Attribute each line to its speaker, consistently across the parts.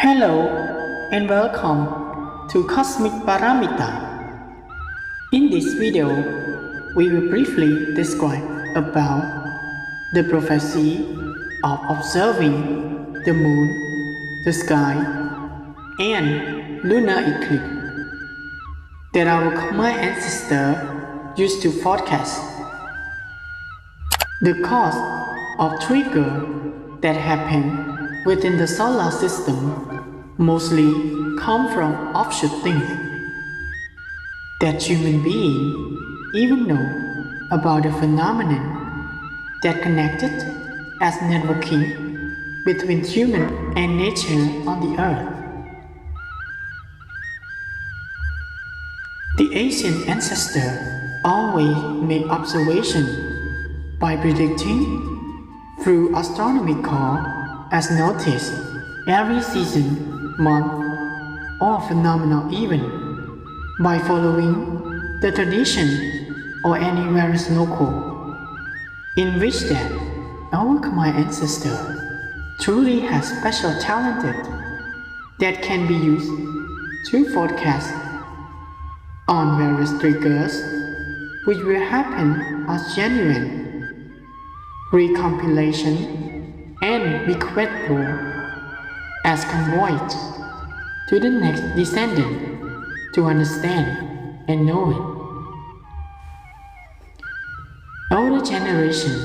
Speaker 1: Hello and welcome to Cosmic Paramita. In this video, we will briefly describe about the prophecy of observing the moon, the sky, and lunar eclipse that our Khmer ancestor used to forecast. The cause of trigger that happen within the solar system mostly come from offshoot things that human beings even know about the phenomenon that connected as networking between human and nature on the earth. The ancient ancestor always make observation by predicting through astronomical as noticed every season, month, or phenomenal event by following the tradition or any various local, in which that our Khmer ancestor truly has special talented that can be used to forecast on various triggers which will happen as genuine recompilation and bequeathable as convoyed to the next descendant to understand and know it. Older generation,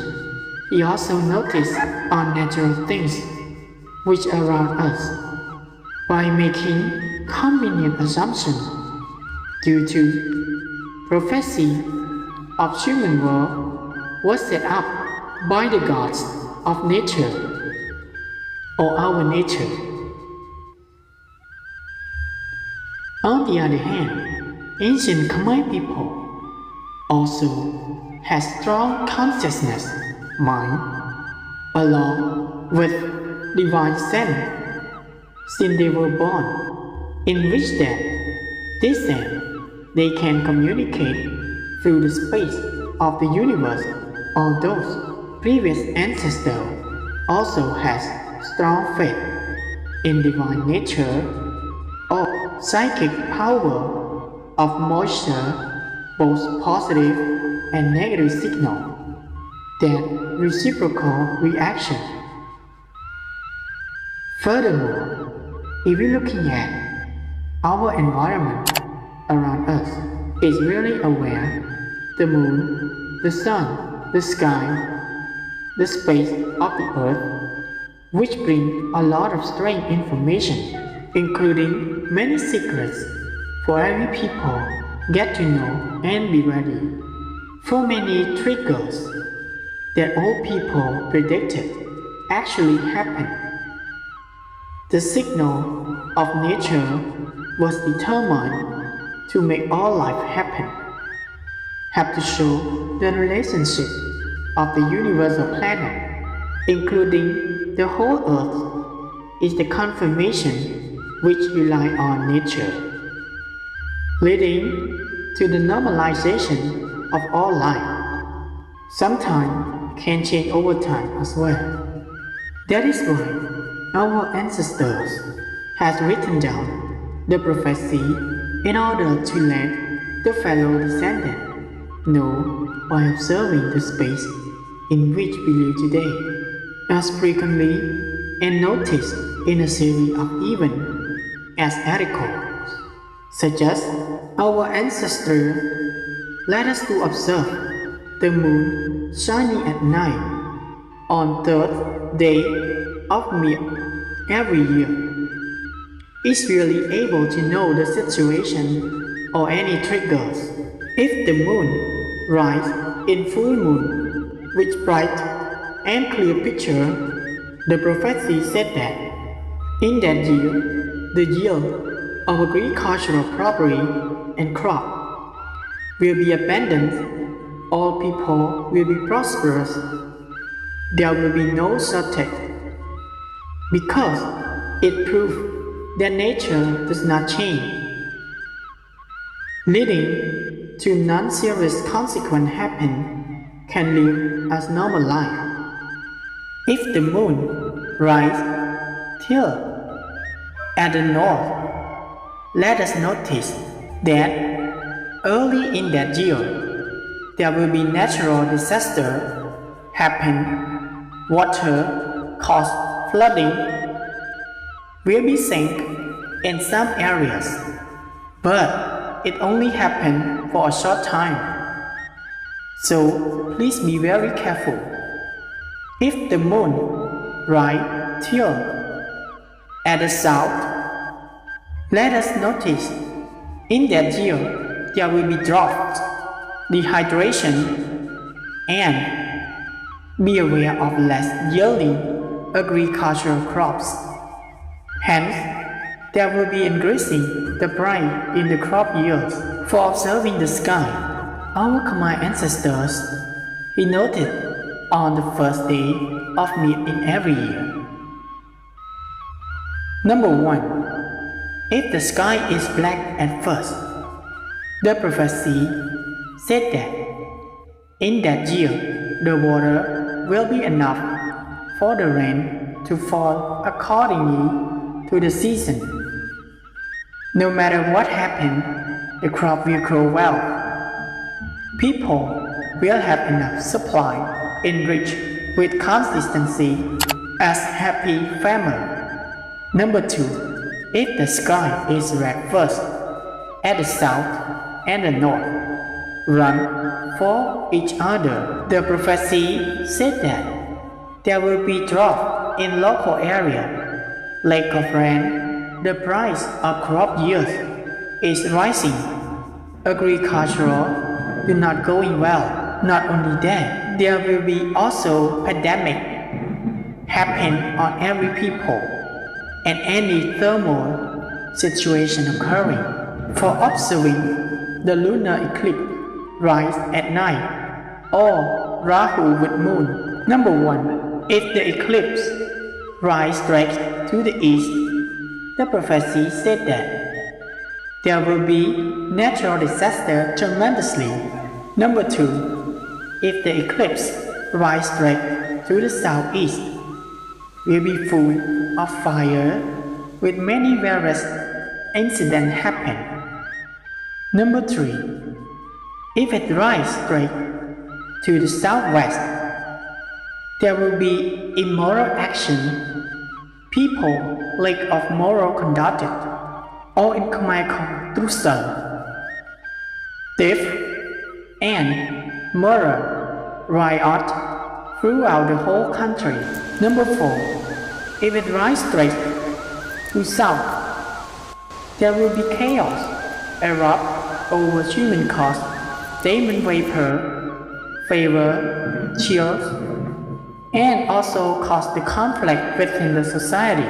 Speaker 1: he also noticed unnatural things which around us by making convenient assumptions due to prophecy of human world was set up by the gods of nature or our nature. On the other hand, ancient Khmer people also had strong consciousness mind along with divine sense since they were born, in which that this sense they can communicate through the space of the universe, although previous ancestors also has strong faith in divine nature or psychic power of moisture, both positive and negative signal, that reciprocal reaction. Furthermore, if we're looking at our environment around us is really aware the moon, the sun, the sky, the space of the earth, which bring a lot of strange information, including many secrets for every people get to know and be ready for many triggers that old people predicted actually happened. The signal of nature was determined to make all life happen, have to show the relationship of the universal planet, including the whole earth, is the confirmation which rely on nature, leading to the normalization of all life. Sometimes can change over time as well. That is why our ancestors has written down the prophecy in order to let the fellow descendant know by observing the space in which we live today, as frequently and noticed in a series of events as articles, such as our ancestor led us to observe the moon shining at night on third day of Mir every year. Is really able to know the situation or any triggers. If the moon rise in full moon with bright and clear picture, the prophecy said that in that year, the yield of agricultural property and crop will be abundant, all people will be prosperous, there will be no shortage, because it proved that nature does not change, leading to non-serious consequence happen can live as normal life. If the moon rise till At the north, let us notice that early in that year, there will be natural disaster happen, water cause flooding, will be sink in some areas, but it only happened for a short time. So please be very careful. If the moon rise till at the south, let us notice in that year there will be drought, dehydration, and be aware of less yielding agricultural crops. Hence, there will be increasing the price in the crop yields. For observing the sky, our Khmer ancestors, he noted on the first day of mid in every year. Number 1. If the sky is black at first, the prophecy said that in that year the water will be enough for the rain to fall accordingly to the season. No matter what happens, the crop will grow well. People will have enough supply, enriched with consistency as happy family. Number 2. If the sky is red first, at the south and the north, run for each other. The prophecy said that there will be drought in local area, lack of rain, the price of crop yields is rising, agricultural is not going well. Not only that, there will be also pandemic happen on every people and any thermal situation occurring. For observing the lunar eclipse rise at night or Rahu with moon. Number 1. If the eclipse rise straight to the east, the prophecy said that there will be natural disaster tremendously. Number 2. If the eclipse rise straight to the southeast, will be full of fire with many various incidents happen. Number 3. If it rise straight to the southwest, there will be immoral action, people lack of moral conduct, or in Khmer called trussel, theft, and murder, riot throughout the whole country. Number 4. If it rise straight to south, there will be chaos, erupt over human cause, demon vapor, fever, chills, and also cause the conflict within the society.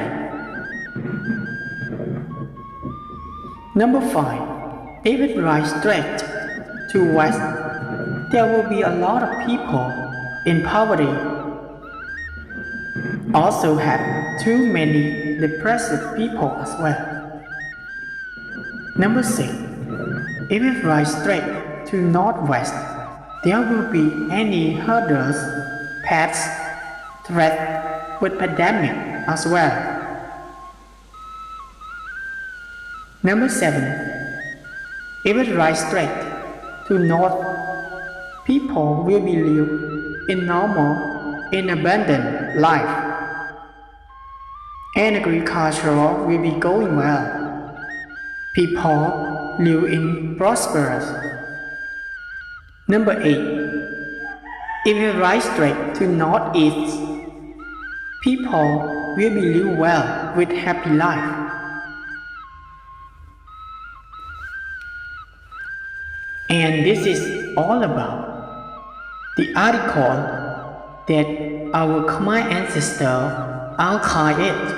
Speaker 1: Number 5. If it rise straight to west, there will be a lot of people in poverty. Also have too many depressed people as well. Number 6. If it rise straight to northwest, there will be any hurdles, pests, threat with pandemic as well. Number 7. If it rise straight to north, people will be live in normal, in abundant life, and agriculture will be going well. People live in prosperous. Number 8. If it rise straight to northeast, people will be live well with happy life. And this is all about the article that our Khmer ancestor archived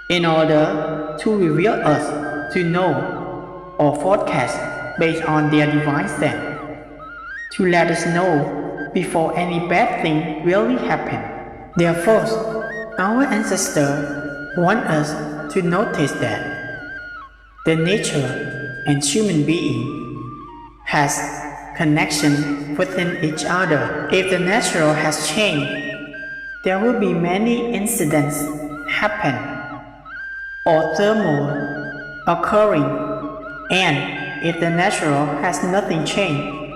Speaker 1: in order to reveal us to know or forecast based on their divine sense, to let us know before any bad thing really happen. Therefore, our ancestors want us to notice that the nature and human being has connection within each other. If the natural has changed, there will be many incidents happen, or thermal occurring, and if the natural has nothing changed,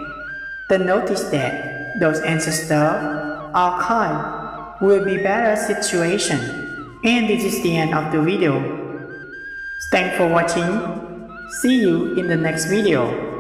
Speaker 1: then notice that those ancestors are kind, will be better situation. And this is the end of the video. Thanks for watching. See you in the next video.